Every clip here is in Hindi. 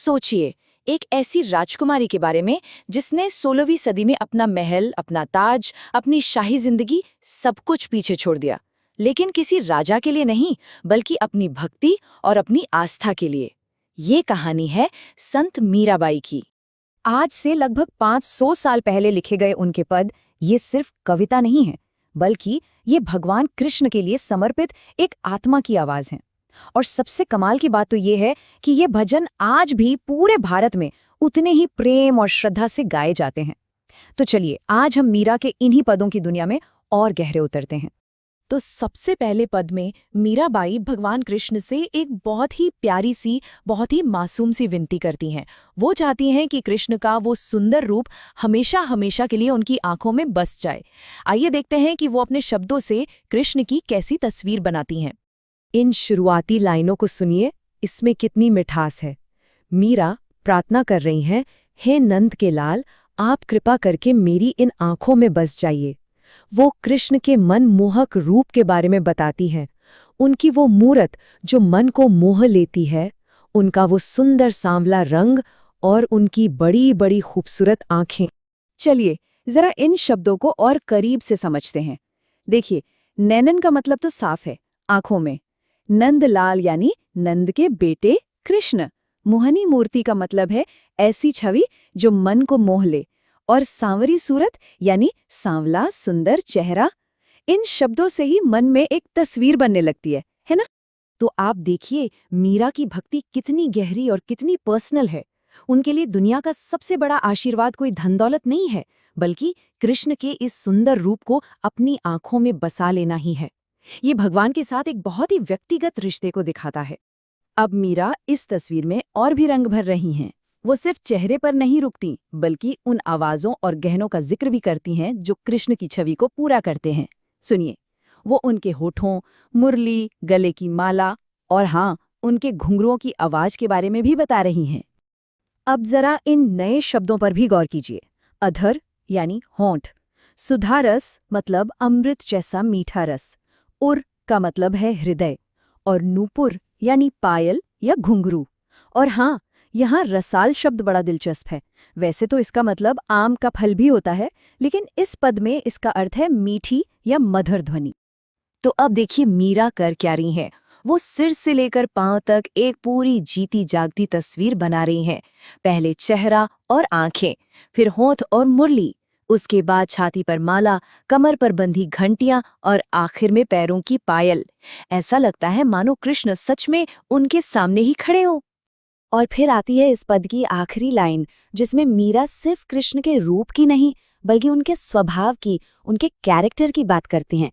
सोचिए, एक ऐसी राजकुमारी के बारे में जिसने 16वीं सदी में अपना महल, अपना ताज, अपनी शाही जिंदगी सब कुछ पीछे छोड़ दिया, लेकिन किसी राजा के लिए नहीं, बल्कि अपनी भक्ति और अपनी आस्था के लिए। ये कहानी है संत मीराबाई की। आज से लगभग 500 साल पहले लिखे गए उनके पद ये सिर्फ कविता नहीं है, बल्कि ये भगवान कृष्ण के लिए समर्पित एक आत्मा की आवाज है। और सबसे कमाल की बात तो ये है कि ये भजन आज भी पूरे भारत में उतने ही प्रेम और श्रद्धा से गाए जाते हैं। तो चलिए आज हम मीरा के इन्हीं पदों की दुनिया में और गहरे उतरते हैं। तो सबसे पहले पद में मीराबाई भगवान कृष्ण से एक बहुत ही प्यारी सी, बहुत ही मासूम सी विनती करती हैं। वो चाहती हैं कि कृष्ण का वो सुंदर रूप हमेशा हमेशा के लिए उनकी आंखों में बस जाए। आइए देखते हैं कि वो अपने शब्दों से कृष्ण की कैसी तस्वीर बनाती हैं। इन शुरुआती लाइनों को सुनिए, इसमें कितनी मिठास है। मीरा प्रार्थना कर रही हैं, हे नंद के लाल, आप कृपा करके मेरी इन आंखों में बस जाइए। वो कृष्ण के मनमोहक रूप के बारे में बताती हैं, उनकी वो मूरत जो मन को मोह लेती है, उनका वो सुंदर सांवला रंग और उनकी बड़ी बड़ी खूबसूरत आंखें। चलिए जरा इन शब्दों को और करीब से समझते हैं। देखिए, नैनन का मतलब तो साफ है, आंखों में। नंदलाल यानी नंद के बेटे कृष्ण। मोहनी मूर्ति का मतलब है ऐसी छवि जो मन को मोह ले। और सांवरी सूरत यानी सांवला सुंदर चेहरा। इन शब्दों से ही मन में एक तस्वीर बनने लगती है ना? तो आप देखिए मीरा की भक्ति कितनी गहरी और कितनी पर्सनल है। उनके लिए दुनिया का सबसे बड़ा आशीर्वाद कोई धन दौलत नहीं है, बल्कि कृष्ण के इस सुंदर रूप को अपनी आंखों में बसा लेना ही है। ये भगवान के साथ एक बहुत ही व्यक्तिगत रिश्ते को दिखाता है। अब मीरा इस तस्वीर में और भी रंग भर रही हैं। वो सिर्फ चेहरे पर नहीं रुकती, बल्कि उन आवाजों और गहनों का जिक्र भी करती हैं जो कृष्ण की छवि को पूरा करते हैं। सुनिए, वो उनके होठों, मुरली, गले की माला और हाँ, उनके घुंघरुओं की आवाज के बारे में भी बता रही हैं। अब जरा इन नए शब्दों पर भी गौर कीजिए। अधर यानी होंठ, सुधारस मतलब अमृत जैसा मीठा रस, उर का मतलब है हृदय, और नूपुर यानी पायल या घुंघरू। और हाँ, यहाँ रसाल शब्द बड़ा दिलचस्प है। वैसे तो इसका मतलब आम का फल भी होता है, लेकिन इस पद में इसका अर्थ है मीठी या मधुर ध्वनि। तो अब देखिए मीरा कर क्या रही हैं। वो सिर से लेकर पांव तक एक पूरी जीती जागती तस्वीर बना रही हैं। पहले चेहरा और आंखें, फिर होंठ और मुरली, उसके बाद छाती पर माला, कमर पर बंधी घंटियां और आखिर में पैरों की पायल। ऐसा लगता है मानो कृष्ण सच में उनके सामने ही खड़े हो। और फिर आती है इस पद की आखिरी लाइन, जिसमें मीरा सिर्फ कृष्ण के रूप की नहीं, बल्कि उनके स्वभाव की, उनके कैरेक्टर की बात करती हैं।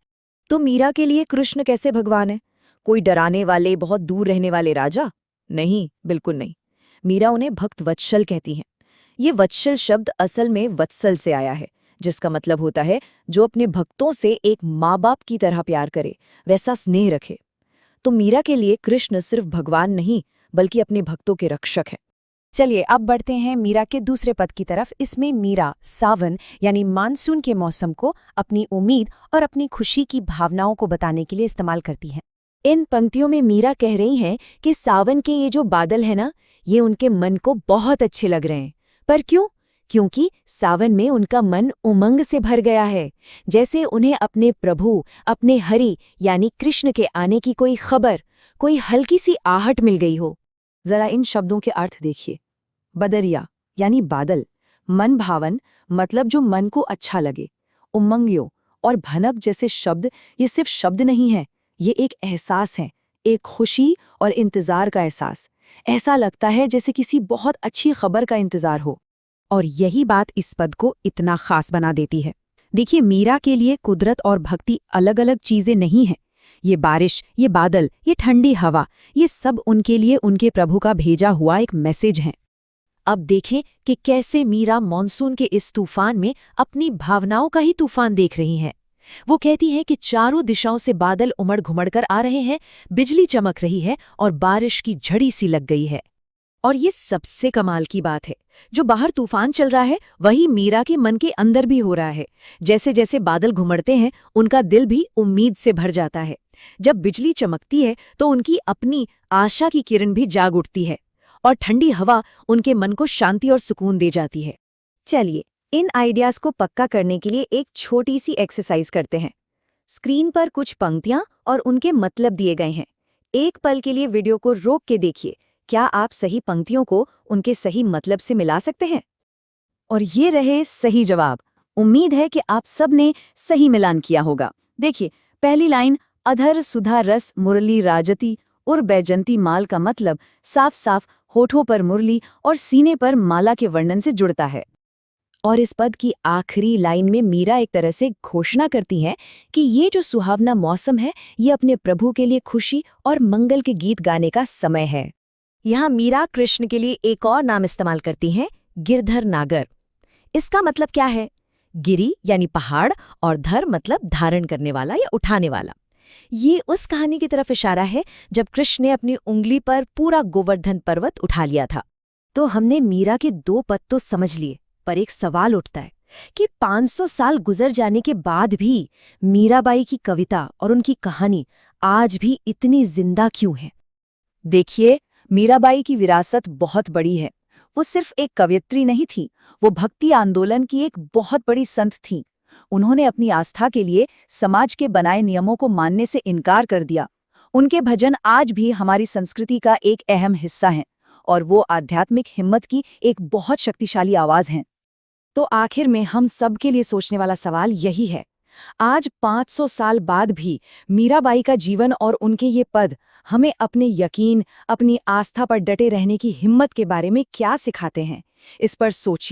तो मीरा के लिए कृष्ण कैसे भगवान है? कोई डराने वाले, बहुत दूर रहने वाले राजा? नहीं, बिल्कुल नहीं। मीरा उन्हें भक्त वत्सल कहती हैं। ये वत्सल शब्द असल में वत्सल से आया है, जिसका मतलब होता है जो अपने भक्तों से एक माँ बाप की तरह प्यार करे, वैसा स्नेह रखे। तो मीरा के लिए कृष्ण सिर्फ भगवान नहीं, बल्कि अपने भक्तों के रक्षक हैं। चलिए अब बढ़ते हैं मीरा के दूसरे पद की तरफ। इसमें मीरा सावन यानी मानसून के मौसम को अपनी उम्मीद और अपनी खुशी की भावनाओं को बताने के लिए इस्तेमाल करती हैं। इन पंक्तियों में मीरा कह रही हैं कि सावन के ये जो बादल है ना, ये उनके मन को बहुत अच्छे लग रहे हैं। पर क्यों? क्योंकि सावन में उनका मन उमंग से भर गया है, जैसे उन्हें अपने प्रभु, अपने हरि यानी कृष्ण के आने की कोई खबर, कोई हल्की सी आहट मिल गई हो। जरा इन शब्दों के अर्थ देखिए। बदरिया यानी बादल, मन भावन मतलब जो मन को अच्छा लगे। उमंग्यो और भनक जैसे शब्द ये सिर्फ शब्द नहीं है, ये एक एहसास है, एक खुशी और इंतजार का एहसास। ऐसा लगता है जैसे किसी बहुत अच्छी खबर का इंतजार हो। और यही बात इस पद को इतना खास बना देती है। देखिए, मीरा के लिए कुदरत और भक्ति अलग अलग चीजें नहीं हैं। ये बारिश, ये बादल, ये ठंडी हवा, ये सब उनके लिए उनके प्रभु का भेजा हुआ एक मैसेज है। अब देखें कि कैसे मीरा मॉनसून के इस तूफान में अपनी भावनाओं का ही तूफान देख रही हैं। वो कहती हैं कि चारों दिशाओं से बादल उमड़ घुमड़ कर आ रहे हैं, बिजली चमक रही है और बारिश की झड़ी सी लग गई है। और ये सबसे कमाल की बात है, जो बाहर तूफान चल रहा है वही मीरा के मन के अंदर भी हो रहा है। जैसे जैसे बादल घुमड़ते हैं, उनका दिल भी उम्मीद से भर जाता है। जब बिजली चमकती है तो उनकी अपनी आशा की किरण भी जाग उठती है। और ठंडी हवा उनके मन को शांति और सुकून दे जाती है। चलिए, इन आइडियाज को पक्का करने के लिए एक छोटी सी एक्सरसाइज करते हैं। स्क्रीन पर कुछ पंक्तियां और उनके मतलब दिए गए हैं। एक पल के लिए वीडियो को रोक के देखिए, क्या आप सही पंक्तियों को उनके सही मतलब से मिला सकते हैं? और ये रहे सही जवाब। उम्मीद है कि आप सब ने सही मिलान किया होगा। देखिए, पहली लाइन अधर सुधा रस मुरली राजती और बैजंती माल का मतलब साफ साफ होठों पर मुरली और सीने पर माला के वर्णन से जुड़ता है। और इस पद की आखिरी लाइन में मीरा एक तरह से घोषणा करती हैं कि ये जो सुहावना मौसम है, ये अपने प्रभु के लिए खुशी और मंगल के गीत गाने का समय है। यहाँ मीरा कृष्ण के लिए एक और नाम इस्तेमाल करती हैं, गिरधर नागर। इसका मतलब क्या है? गिरी यानी पहाड़ और धर मतलब धारण करने वाला या उठाने वाला। ये उस कहानी की तरफ इशारा है जब कृष्ण ने अपनी उंगली पर पूरा गोवर्धन पर्वत उठा लिया था। तो हमने मीरा के 2 पद तो समझ लिए, पर एक सवाल उठता है कि 500 साल गुजर जाने के बाद भी मीराबाई की कविता और उनकी कहानी आज भी इतनी जिंदा क्यों है? देखिए, मीराबाई की विरासत बहुत बड़ी है। वो सिर्फ एक कवयित्री नहीं थी, वो भक्ति आंदोलन की एक बहुत बड़ी संत थी। उन्होंने अपनी आस्था के लिए समाज के बनाए नियमों को मानने से इनकार कर दिया। उनके भजन आज भी हमारी संस्कृति का एक अहम हिस्सा हैं और वो आध्यात्मिक हिम्मत की एक बहुत शक्तिशाली आवाज हैं। तो आखिर में हम सब के लिए सोचने वाला सवाल यही है, आज 500 साल बाद भी मीराबाई का जीवन और उनके ये पद हमें अपने यकीन, अपनी आस्था पर डटे रहने की हिम्मत के बारे में क्या सिखाते हैं? इस पर सोचिए।